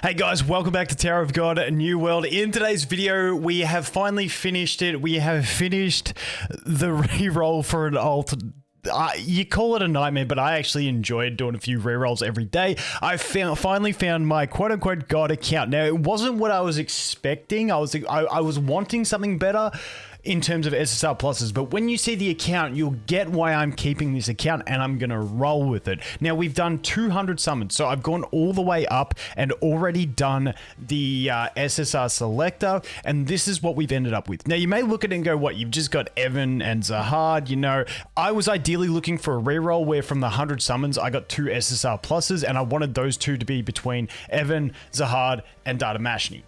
Hey guys, welcome back to Tower of God, a new world. In today's video, we have finally finished it. We have finished the reroll for an alt. You call it a nightmare, but I actually enjoyed doing a few rerolls every day. I finally found my quote-unquote God account. Now, it wasn't what I was expecting. I was wanting something better in terms of SSR pluses, but when you see the account, you'll get why I'm keeping this account and I'm gonna roll with it. Now, we've done 200 summons, so I've gone all the way up and already done the SSR selector, and this is what we've ended up with. Now, you may look at it and go, what, you've just got Evan and Zahard. You know, I was ideally looking for a reroll where from the 100 summons, I got 2 SSR pluses, and I wanted those two to be between Evan, Zahard, and Data Mashni.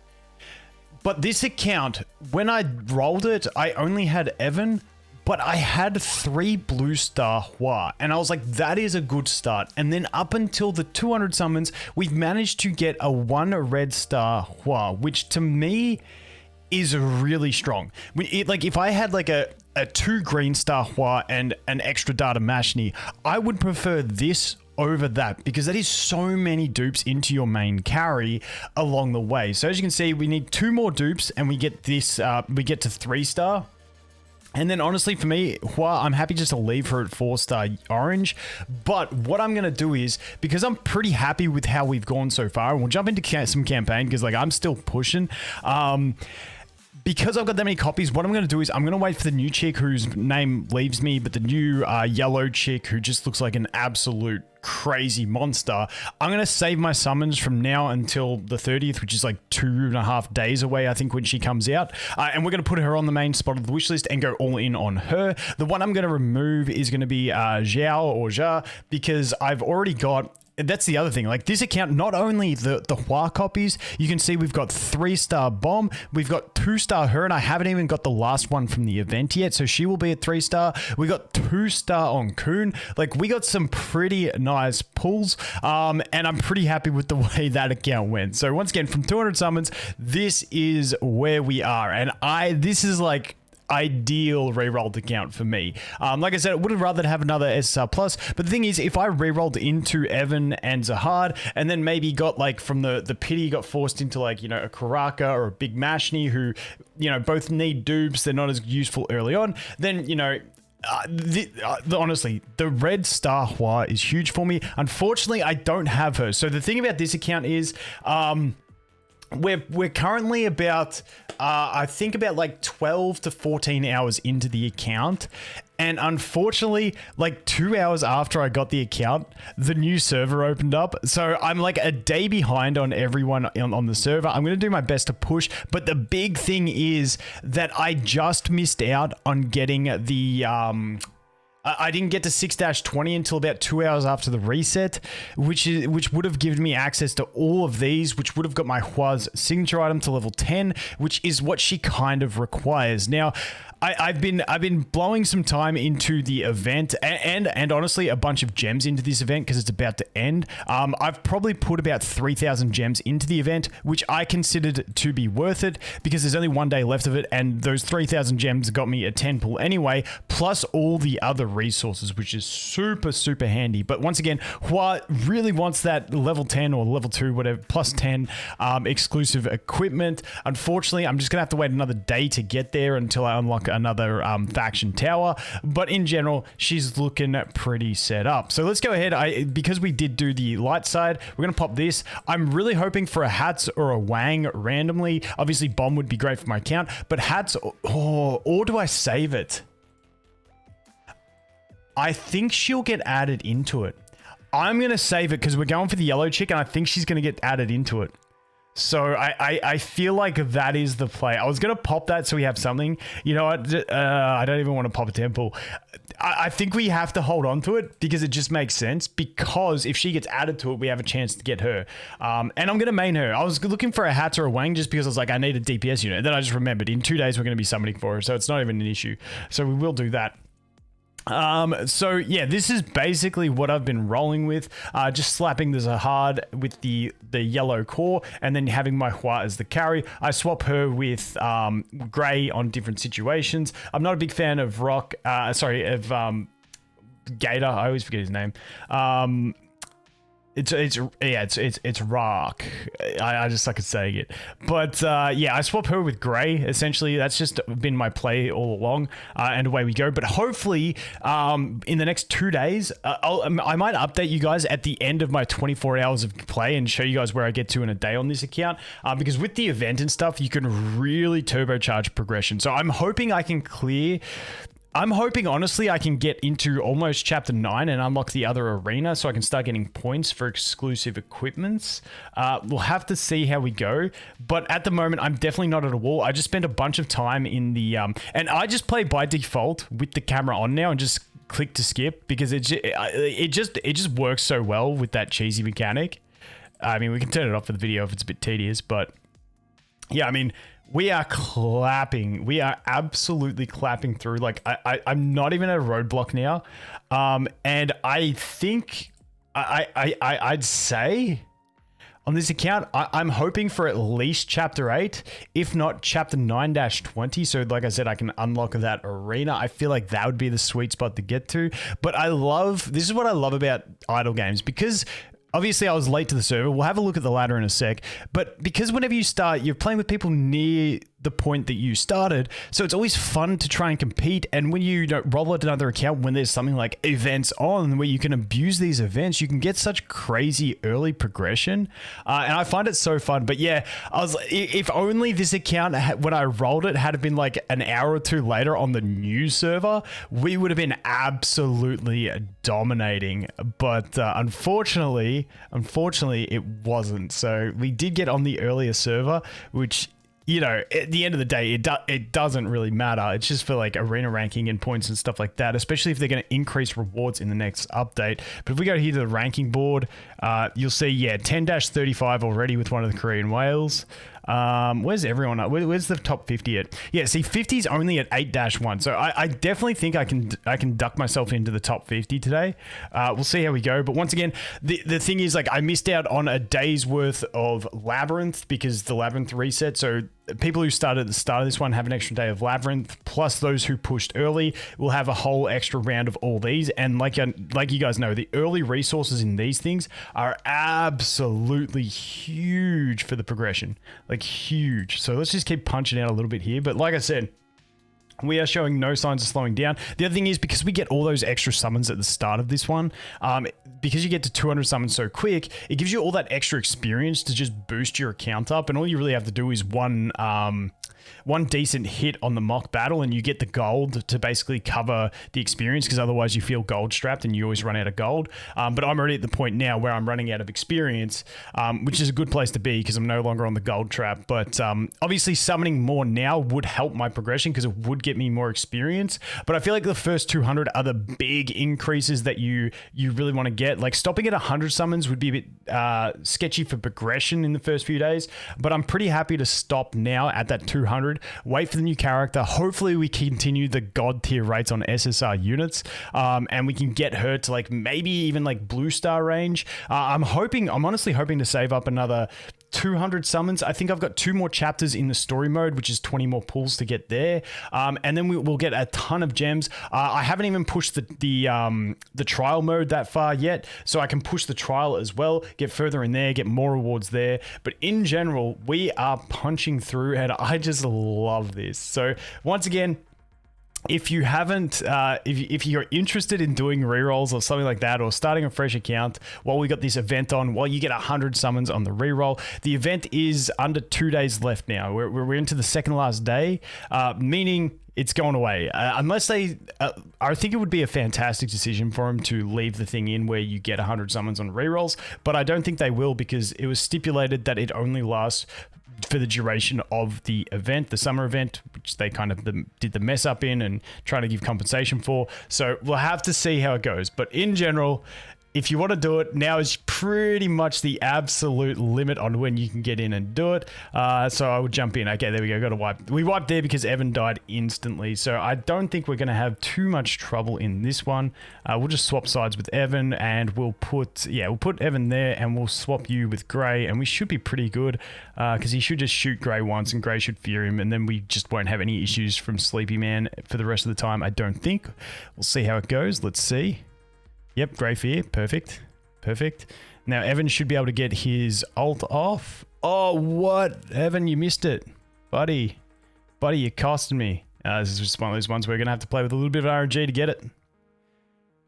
But this account, when I rolled it, I only had Evan, but I had 3 blue star Hua, and I was like, that is a good start. And then up until the 200 summons, we've managed to get a 1 red star Hua, which to me is really strong. Like if I had like a 2 green star Hua and an extra Data Mashni, I would prefer this over that, because that is so many dupes into your main carry along the way. So as you can see, we need 2 more dupes and we get this, we get to 3 star. And then honestly for me, Hua, I'm happy just to leave her at 4 star orange. But what I'm going to do is, because I'm pretty happy with how we've gone so far, and we'll jump into some campaign because like I'm still pushing. Because I've got that many copies, what I'm going to do is I'm going to wait for the new chick whose name leaves me, but the new yellow chick who just looks like an absolute crazy monster. I'm going to save my summons from now until the 30th, which is like 2.5 days away, I think, when she comes out. And we're going to put her on the main spot of the wish list and go all in on her. The one I'm going to remove is going to be Zhao or Jia, because I've already got... That's the other thing. Like this account, not only the Hua copies, you can see we've got 3 star Bomb, we've got 2 star her, and I haven't even got the last one from the event yet, so she will be at 3 star. We got 2 star on Kun. Like we got some pretty nice pulls, and I'm pretty happy with the way that account went. So once again, from 200 summons, this is where we are, and this is like ideal rerolled account for me. Like I said, I would have rather have another SSR plus, but the thing is, if I rerolled into Evan and Zahard and then maybe got like from the pity got forced into like, you know, a Karaka or a Big Mashni who, you know, both need dupes, they're not as useful early on, then, you know, honestly, the red star Hua is huge for me. Unfortunately, I don't have her. So the thing about this account is, we're currently about, I think about like 12 to 14 hours into the account. And unfortunately, like 2 hours after I got the account, the new server opened up. So I'm like a day behind on everyone on the server. I'm going to do my best to push. But the big thing is that I just missed out on getting the... I didn't get to 6-20 until about 2 hours after the reset, which would have given me access to all of these, which would have got my Hua's signature item to level 10, which is what she kind of requires. Now, I've been blowing some time into the event and honestly a bunch of gems into this event because it's about to end. I've probably put about 3,000 gems into the event, which I considered to be worth it because there's only 1 day left of it, and those 3,000 gems got me a 10 pull anyway, plus all the other resources, which is super handy. But once again, Hua really wants that level 10 or level 2, whatever, plus 10 exclusive equipment. Unfortunately, I'm just gonna have to wait another day to get there until I unlock another faction tower, but in general she's looking pretty set up. So let's go ahead. Because we did do the light side, we're gonna pop this. I'm really hoping for a Hats or a Wang randomly. Obviously Bomb would be great for my account, but Hats or do I save it? I think she'll get added into it. I'm gonna save it because we're going for the yellow chick and I think she's gonna get added into it. So I feel like that is the play. I was going to pop that so we have something. You know what? I don't even want to pop a temple. I think we have to hold on to it because it just makes sense, because if she gets added to it, we have a chance to get her. And I'm going to main her. I was looking for a Hats or a Wang just because I was like, I need a DPS unit. And then I just remembered in 2 days we're going to be summoning for her. So it's not even an issue. So we will do that. So yeah, this is basically what I've been rolling with, just slapping the Zahard with the yellow core and then having my Hua as the carry. I swap her with Grey on different situations. I'm not a big fan of Gator. I always forget his name. It's rock. I just suck at saying it, but yeah, I swap her with Grey. Essentially, that's just been my play all along, and away we go. But hopefully, in the next 2 days, I might update you guys at the end of my 24 hours of play and show you guys where I get to in a day on this account. Because with the event and stuff, you can really turbocharge progression. So I'm hoping I can clear. I'm hoping, honestly, I can get into almost Chapter 9 and unlock the other arena so I can start getting points for exclusive equipments. We'll have to see how we go. But at the moment, I'm definitely not at a wall. I just spent a bunch of time in the... and I just play by default with the camera on now and just click to skip because it just works so well with that cheesy mechanic. I mean, we can turn it off for the video if it's a bit tedious, but... yeah, I mean... we are clapping. We are absolutely clapping through. Like, I'm not even at a roadblock now. And I think I'd say on this account, I'm hoping for at least Chapter 8, if not Chapter 9-20. So like I said, I can unlock that arena. I feel like that would be the sweet spot to get to. But this is what I love about idle games, because obviously, I was late to the server. We'll have a look at the ladder in a sec. But because whenever you start, you're playing with people near the point that you started. So it's always fun to try and compete. And when you roll out another account, when there's something like events on where you can abuse these events, you can get such crazy early progression. And I find it so fun. But yeah, if only this account, when I rolled it, had been like an hour or two later on the new server, we would have been absolutely dominating. But unfortunately, it wasn't. So we did get on the earlier server, which, you know, at the end of the day, it doesn't really matter. It's just for like arena ranking and points and stuff like that, especially if they're going to increase rewards in the next update. But if we go here to the ranking board, you'll see, yeah, 10-35 already with one of the Korean whales. Where's everyone at? Where's the top 50 at? Yeah, see, 50's only at 8-1. So I definitely think I can duck myself into the top 50 today. We'll see how we go. But once again, the thing is, like, I missed out on a day's worth of Labyrinth because the Labyrinth reset. So people who started at the start of this one have an extra day of Labyrinth, plus those who pushed early will have a whole extra round of all these. And like you guys know, the early resources in these things are absolutely huge for the progression. Like, huge. So let's just keep punching out a little bit here. But like I said, we are showing no signs of slowing down. The other thing is, because we get all those extra summons at the start of this one, because you get to 200 summons so quick, it gives you all that extra experience to just boost your account up. And all you really have to do is one decent hit on the mock battle and you get the gold to basically cover the experience, because otherwise you feel gold strapped and you always run out of gold. But I'm already at the point now where I'm running out of experience, which is a good place to be because I'm no longer on the gold trap. But obviously summoning more now would help my progression because it would get me more experience. But I feel like the first 200 are the big increases that you really want to get. Like, stopping at 100 summons would be a bit sketchy for progression in the first few days, but I'm pretty happy to stop now at that 200. Wait for the new character. Hopefully we continue the god tier rates on SSR units, and we can get her to like maybe even like blue star range. I'm honestly hoping to save up another 200 summons. I think I've got 2 more chapters in the story mode, which is 20 more pulls to get there, and then we'll get a ton of gems. I haven't even pushed the trial mode that far yet, so I can push the trial as well, get further in there, get more rewards there. But in general, we are punching through, and I just love this. So once again, if you haven't, if you're interested in doing rerolls or something like that, or starting a fresh account while we got this event on, while you get 100 summons on the reroll, the event is under 2 days left now. We're into the second last day, meaning it's going away. Unless they, I think it would be a fantastic decision for them to leave the thing in where you get 100 summons on rerolls, but I don't think they will, because it was stipulated that it only lasts for the duration of the event, the summer event, which they kind of did the mess up in and trying to give compensation for. So we'll have to see how it goes. But in general, if you want to do it, now is pretty much the absolute limit on when you can get in and do it. So I would jump in. Okay, there we go. Got to wipe. We wiped there because Evan died instantly. So I don't think we're going to have too much trouble in this one. We'll just swap sides with Evan, and we'll put Evan there, and we'll swap you with Grey, and we should be pretty good because he should just shoot Grey once, and Grey should fear him, and then we just won't have any issues from Sleepy Man for the rest of the time, I don't think. We'll see how it goes. Let's see. Yep, Grey Fear. Perfect. Perfect. Now, Evan should be able to get his ult off. Oh, what? Evan, you missed it. Buddy, you're costing me. This is just one of those ones where we're going to have to play with a little bit of RNG to get it.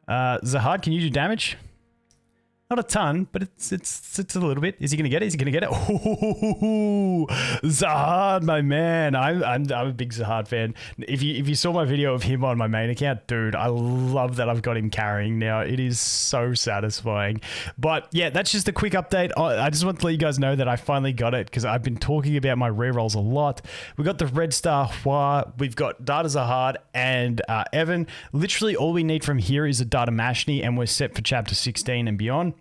Zahad, can you do damage? Not a ton, but it's a little bit. Is he gonna get it? Is he gonna get it? Oh, Zahad, my man. I'm a big Zahad fan. If you saw my video of him on my main account, dude, I love that I've got him carrying now. It is so satisfying. But yeah, that's just a quick update. I just want to let you guys know that I finally got it because I've been talking about my rerolls a lot. We got the Red Star Hua, we've got Data Zahad and Evan. Literally all we need from here is a Data Mashni and we're set for chapter 16 and beyond.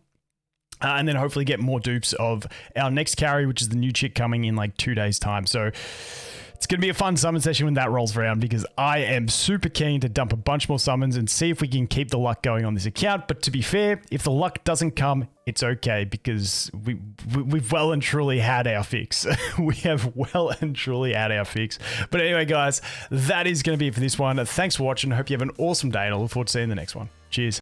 And then hopefully get more dupes of our next carry, which is the new chick coming in like 2 days time. So it's going to be a fun summon session when that rolls around because I am super keen to dump a bunch more summons and see if we can keep the luck going on this account. But to be fair, if the luck doesn't come, it's okay because we've well and truly had our fix. We have well and truly had our fix. But anyway, guys, that is going to be it for this one. Thanks for watching. I hope you have an awesome day and I look forward to seeing the next one. Cheers.